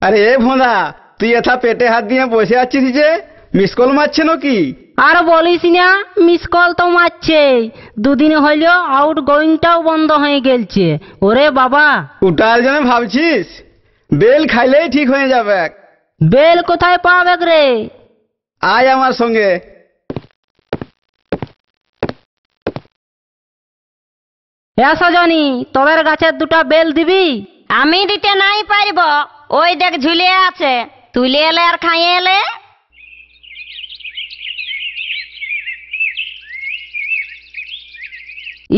আরে এ ভোঁদা, তুই এথা পেটে হাত দিয়ে বসে আছিস যে, মিস কল মারছে নাকি? আর বলিস না, মিস কল তো মারছে। দুদিন হইল আউট গোয়িংটাও বন্ধ হয়ে গেলছে। ওরে বাবা, ওটার জন্য ভাবছিস? বেল খাইলেই ঠিক হয়ে যাবে। বেল কোথায় পাবে রে? আয় আমার সঙ্গে। সজনী, তোদের গাছের দুটা বেল দিবি? আমি দিতে নাই পারব, ওই দেখ ঝুলে আছে, তুলে এলে আর খাইয়ে এলে।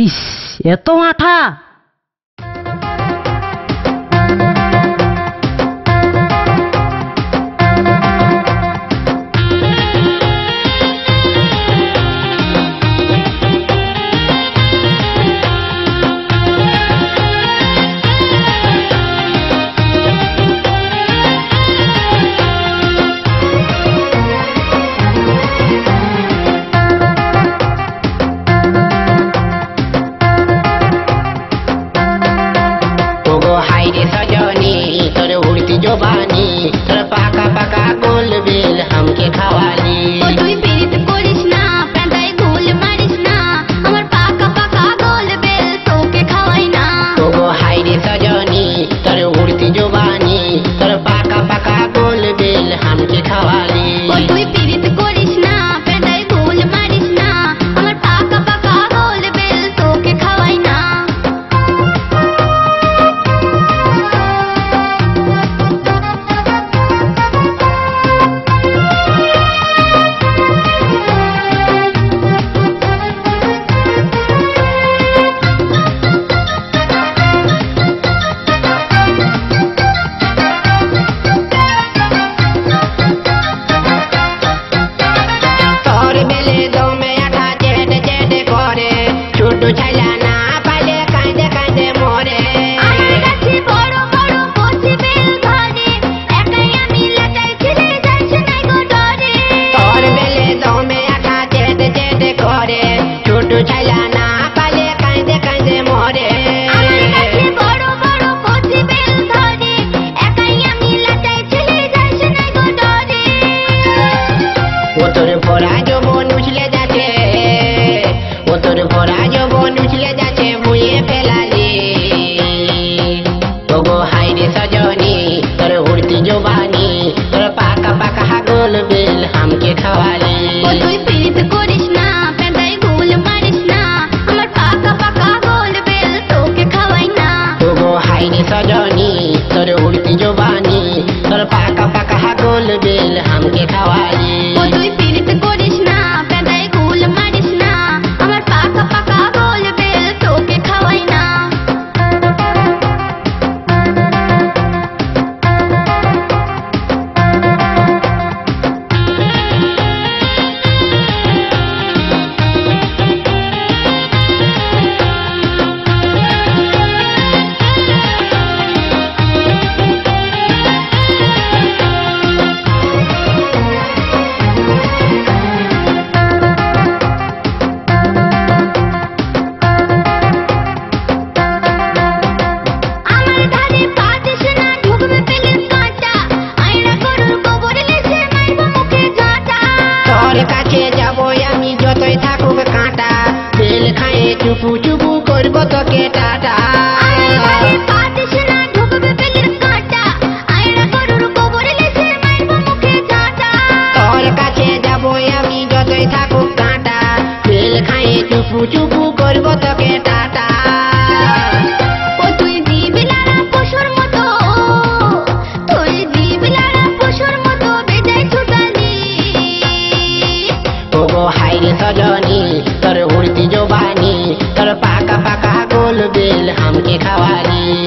ইস, এত আঠা!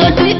তোর